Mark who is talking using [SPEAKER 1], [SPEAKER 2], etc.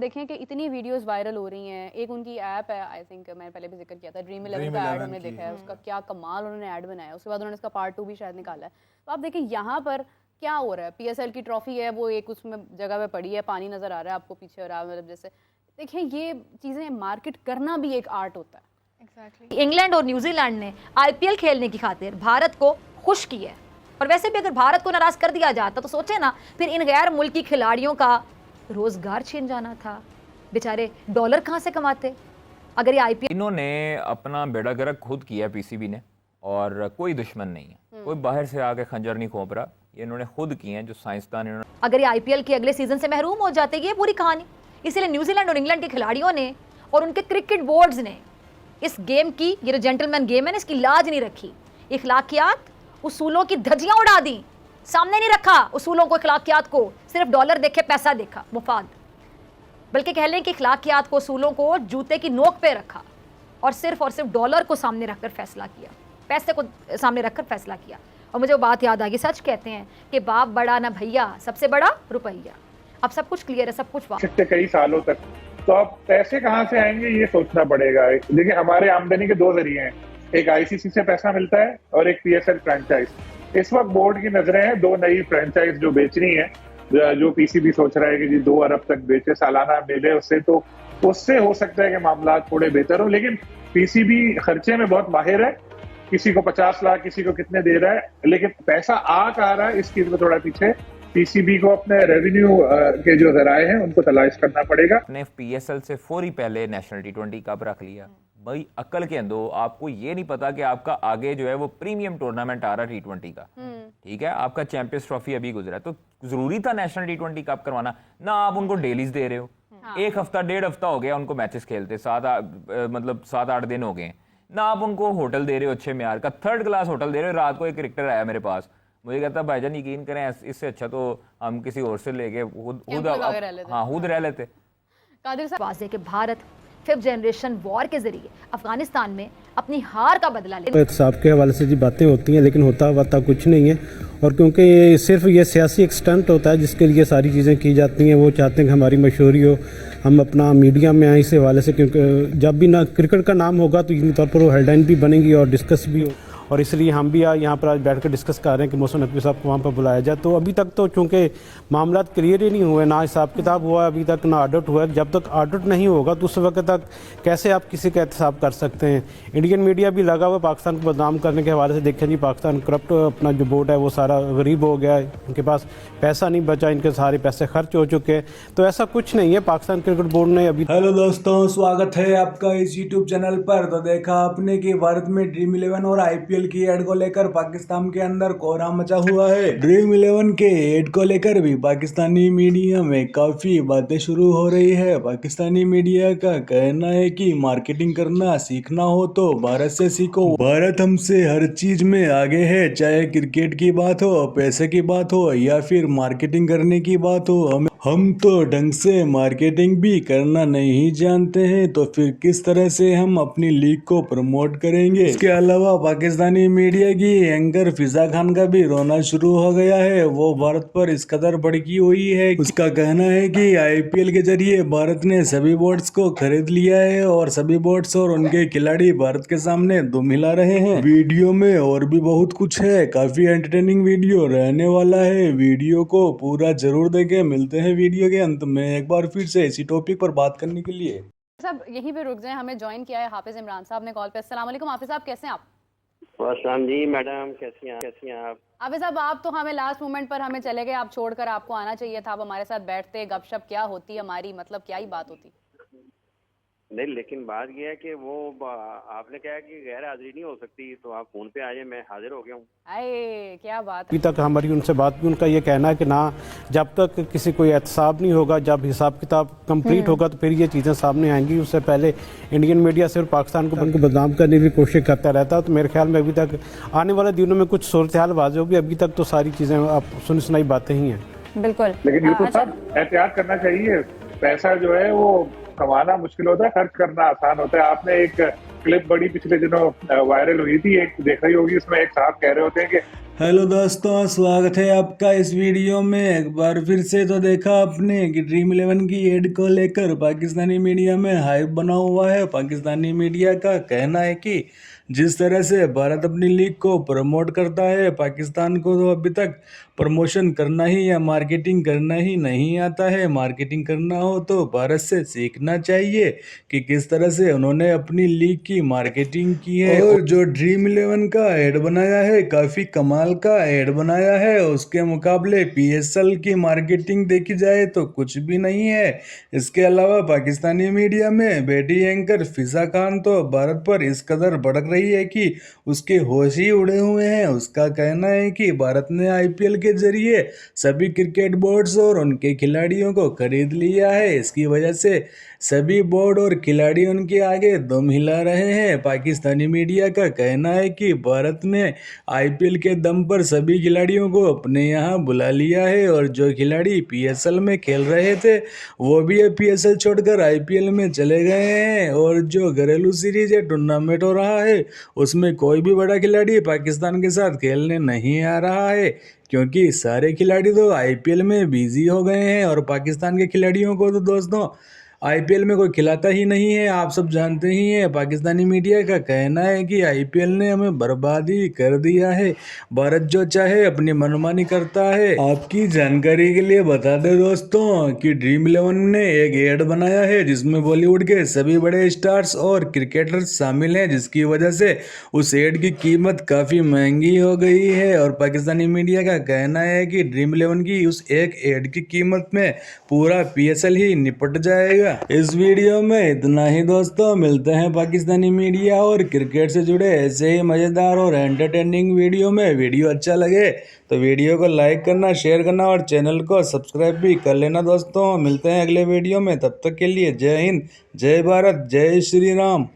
[SPEAKER 1] देखें कि इतनी वीडियोस वायरल हो रही हैं। एक उनकी ऐप है, आई थिंक मैंने पहले भी जिक्र किया था, ड्रीम 11 का ऐड हमने देखा है, उसका क्या कमाल उन्होंने ऐड बनाया। उसके बाद उन्होंने इसका पार्ट 2 भी शायद निकाला है। तो आप देखें यहाँ पर क्या हो रहा है, पीएसएल की ट्रॉफी है, वो एक उसमें जगह पे पड़ी है, पानी नजर आ रहा है आपको पीछे, और मतलब जैसे देखें ये चीज़ें मार्केट करना भी एक आर्ट होता है।
[SPEAKER 2] इंग्लैंड और न्यूजीलैंड ने आईपीएल खेलने की खातिर भारत को खुश किया है, और वैसे भी अगर भारत को नाराज कर दिया जाता तो सोचे ना, फिर इन गैर मुल्की खिलाड़ियों का रोजगार छिन जाना था, बेचारे डॉलर कहां से कमाते अगर ये आईपीएल।
[SPEAKER 3] इन्होंने अपना बेड़ा गर्क खुद किया पीसीबी ने, और कोई दुश्मन नहीं है, कोई बाहर से आके खंजर नहीं खोप रहा, ये इन्होंने खुद किए हैं जो साइंसदान इन्होंने।
[SPEAKER 2] अगर ये आईपीएल के अगले सीजन से महरूम हो जाते, ये पूरी कहानी। इसलिए न्यूजीलैंड और इंग्लैंड के खिलाड़ियों ने और उनके क्रिकेट बोर्ड्स ने इस गेम की, ये जो जेंटलमैन गेम है ना, इसकी लाज नहीं रखी। इखलाकियात, उसूलों की धज्जियां उड़ा दी, सामने नहीं रखा उसूलों को, इखलाकियात को। सिर्फ डॉलर देखे, पैसा देखा, मुफाद। बल्कि कह लें कि इखलाकियात को, उसूलों को जूते की नोक पे रखा, और सिर्फ डॉलर को सामने रखकर फैसला किया, पैसे को सामने रखकर फैसला किया। और मुझे वो बात याद आ गई, सच कहते हैं कि बाप बड़ा ना भैया, सबसे बड़ा रुपया। अब सब कुछ क्लियर है, सब कुछ
[SPEAKER 4] पिछले कई सालों तक। तो अब पैसे कहाँ से आएंगे ये सोचना पड़ेगा। देखिए, हमारे आमदनी के दो जरिए हैं, एक आईसीसी से पैसा मिलता है और एक पीएसएल फ्रेंचाइज। इस वक्त बोर्ड की नजरें हैं दो नई फ्रेंचाइज जो बेचनी है, जो पीसीबी सोच रहा है कि जी 2 अरब तक बेचे, सालाना मिले उससे, तो उससे हो सकता है कि मामला थोड़े बेहतर हो। लेकिन पीसीबी खर्चे में बहुत माहिर है, किसी को 50 लाख, किसी को कितने दे रहा है, लेकिन पैसा आ कहाँ रहा है इस चीज में थोड़ा पीछे। पीसीबी को अपने रेवेन्यू के जो जराए हैं उनको तलाश करना पड़ेगा।
[SPEAKER 3] अपने पीएसएल से फौरी पहले नेशनल टी20 कप रख लिया। भाई अक्ल के अंदो, आपको ये नहीं पता कि आपका आगे जो है वो प्रीमियम टूर्नामेंट आ रहा है टी20 का, ठीक है, आपका चैंपियंस ट्रॉफी अभी गुजरा है, तो जरूरी था नेशनल टी20 कप करवाना ना। आप उनको डेलीज दे रहे हो, एक हफ्ता 1.5 हफ्ता हो गया उनको मैचेस खेलते, 7-8 दिन हो गए ना। आप उनको होटल दे रहे हो अच्छे म्यार का, 3rd क्लास होटल दे रहे हो। रात को एक क्रिकेटर आया मेरे पास, मुझे कहता भाईजान यकीन करें, इससे अच्छा तो हम किसी और से लेके खुद रह लेते।
[SPEAKER 2] कादिर साहब वाज़ेह कि भारत 5th जनरेशन वॉर के जरिए अफगानिस्तान में अपनी हार का बदला ले।
[SPEAKER 5] एहतसाब के हवाले से जी बातें होती हैं, लेकिन होता कुछ नहीं है। और क्योंकि ये सिर्फ ये सियासी एक स्टंट होता है जिसके लिए सारी चीज़ें की जाती हैं। वो चाहते हैं कि हमारी मशहूरी हो, हम अपना मीडिया में आए इस हवाले से, क्योंकि जब भी ना क्रिकेट का नाम होगा तो यकीनी तौर पर वो हेडलाइन भी बनेगी और डिस्कस भी हो। और इसलिए हम भी यहाँ पर आज बैठकर डिस्कस कर रहे हैं कि मोहसिन नकवी साहब को वहाँ पर बुलाया जाए। तो अभी तक तो चूँकि मामला क्लियर ही नहीं हुए, ना हिसाब किताब हुआ अभी तक, ना ऑडिट हुआ। जब तक ऑडिट नहीं होगा तो उस वक्त तक कैसे आप किसी का एहतसाब कर सकते हैं। इंडियन मीडिया भी लगा हुआ पाकिस्तान को बदनाम करने के हवाले से। देखें जी, पाकिस्तान करप्ट, अपना जो बोर्ड है वो सारा गरीब हो गया है, इनके पास पैसा नहीं बचा, इनके सारे पैसे खर्च हो चुके हैं। तो ऐसा कुछ नहीं है, पाकिस्तान क्रिकेट बोर्ड ने अभी।
[SPEAKER 6] हेलो दोस्तों, स्वागत है आपका इस यूट्यूब चैनल पर। तो देखा आपने कि भारत में ड्रीम 11 और आईपीएल की एड को लेकर पाकिस्तान के अंदर कोहराम मचा हुआ है। ड्रीम 11 के एड को लेकर भी पाकिस्तानी मीडिया में काफी बातें शुरू हो रही है। पाकिस्तानी मीडिया का कहना है कि मार्केटिंग करना सीखना हो तो भारत से सीखो, भारत हमसे हर चीज में आगे है, चाहे क्रिकेट की बात हो, पैसे की बात हो या फिर मार्केटिंग करने की बात हो। हम तो ढंग से मार्केटिंग भी करना नहीं जानते हैं, तो फिर किस तरह से हम अपनी लीग को प्रमोट करेंगे। इसके अलावा पाकिस्तानी मीडिया की एंकर फिजा खान का भी रोना शुरू हो गया है। वो भारत पर इस कदर भड़की हुई है, उसका कहना है कि आईपीएल के जरिए भारत ने सभी बोर्ड्स को खरीद लिया है और सभी बोर्ड्स और उनके खिलाड़ी भारत के सामने दुम हिला रहे हैं। वीडियो में और भी बहुत कुछ है, काफी एंटरटेनिंग वीडियो रहने वाला है। वीडियो को पूरा जरूर देखें। मिलते हैं वीडियो के अंत में एक बार फिर से इसी टॉपिक पर बात करने के लिए।
[SPEAKER 1] सब यहीं पे रुक जाएं, हमें ज्वाइन किया है हाफिज इमरान साहब ने कॉल पे। अस्सलाम वालेकुम हाफिज साहब, कैसे हैं आप?
[SPEAKER 7] अस्सलाम जी मैडम, कैसी हैं आप?
[SPEAKER 1] हाफिज साहब, आप तो हमें लास्ट मोमेंट पर हमें चले गए, आप छोड़कर। आपको आना चाहिए था, आप हमारे साथ बैठते, गपशप क्या होती हमारी, मतलब क्या ही बात होती।
[SPEAKER 7] नहीं, लेकिन बात यह है कि वो आपने कहा कि गैर हाजिरी नहीं हो सकती, तो आप फोन पे आ जाए, मैं हाजिर हो गया हूँ।
[SPEAKER 1] अरे क्या बात
[SPEAKER 5] अभी तक हमारी उनसे बात भी, उनका ये कहना है कि ना, जब तक किसी कोई एहतसाब नहीं होगा, जब हिसाब किताब कंप्लीट होगा तो फिर ये चीज़ें सामने आएंगी। उससे पहले इंडियन मीडिया सिर्फ पाकिस्तान को उनको बदनाम करने की कोशिश करता रहता है। तो मेरे ख्याल में अभी तक आने वाले दिनों में कुछ सूरत हाल वाज़ेह होगी। अभी तक तो सारी चीज़ें आप सुनी सुनाई बातें ही हैं।
[SPEAKER 1] बिल्कुल,
[SPEAKER 4] लेकिन यूसुफ साहब, एहतियात करना चाहिए। पैसा जो है वो कमाना मुश्किल होता है, खर्च करना आसान होता है। आपने एक क्लिप बड़ी पिछले दिनों वायरल हुई थी, एक देखा ही होगी, उसमें एक साहब कह रहे होते हैं कि
[SPEAKER 6] हेलो दोस्तों, स्वागत है आपका इस वीडियो में एक बार फिर से। तो देखा आपने कि ड्रीम 11 की एड को लेकर पाकिस्तानी मीडिया में हाइप बना हुआ है। पाकिस्तानी मीडिया का कहना है कि जिस तरह से भारत अपनी लीग को प्रमोट करता है, पाकिस्तान को तो अभी तक प्रमोशन करना ही या मार्केटिंग करना ही नहीं आता है। मार्केटिंग करना हो तो भारत से सीखना चाहिए कि किस तरह से उन्होंने अपनी लीग की मार्केटिंग की है। और जो ड्रीम 11 का ऐड बनाया है, काफ़ी कमाल का ऐड बनाया है। उसके मुकाबले PSL की मार्केटिंग देखी जाए तो कुछ भी नहीं है। इसके अलावा पाकिस्तानी मीडिया में बेटी एंकर फिजा खान तो भारत पर इस कदर भड़क रही है कि उसके होश ही उड़े हुए हैं। उसका कहना है कि भारत ने IPL के जरिए सभी क्रिकेट बोर्ड्स और उनके खिलाड़ियों को खरीद लिया है। इसकी वजह से सभी बोर्ड और खिलाड़ी उनके आगे दम हिला रहे हैं। पाकिस्तानी मीडिया का कहना है कि भारत ने IPL के दम पर सभी खिलाड़ियों को अपने यहाँ बुला लिया है और जो खिलाड़ी PSL में खेल रहे थे वो भी अब PSL छोड़कर IPL में चले गए हैं। और जो घरेलू सीरीज या टूर्नामेंट हो रहा है उसमें कोई भी बड़ा खिलाड़ी पाकिस्तान के साथ खेलने नहीं आ रहा है, क्योंकि सारे खिलाड़ी तो IPL में बिजी हो गए हैं। और पाकिस्तान के खिलाड़ियों को तो दोस्तों IPL में कोई खिलाता ही नहीं है। आप सब जानते ही हैं। पाकिस्तानी मीडिया का कहना है कि IPL ने हमें बर्बादी कर दिया है। भारत जो चाहे अपनी मनमानी करता है। आपकी जानकारी के लिए बता दें दोस्तों कि ड्रीम 11 ने एक ऐड बनाया है जिसमें बॉलीवुड के सभी बड़े स्टार्स और क्रिकेटर्स शामिल हैं, जिसकी वजह से उस ऐड की कीमत काफ़ी महंगी हो गई है। और पाकिस्तानी मीडिया का कहना है कि ड्रीम 11 की उस एक ऐड की कीमत में पूरा PSL ही निपट जाएगा। इस वीडियो में इतना ही दोस्तों। मिलते हैं पाकिस्तानी मीडिया और क्रिकेट से जुड़े ऐसे ही मज़ेदार और एंटरटेनिंग वीडियो में। वीडियो अच्छा लगे तो वीडियो को लाइक करना, शेयर करना और चैनल को सब्सक्राइब भी कर लेना दोस्तों। मिलते हैं अगले वीडियो में, तब तक के लिए जय हिंद, जय भारत, जय श्री राम।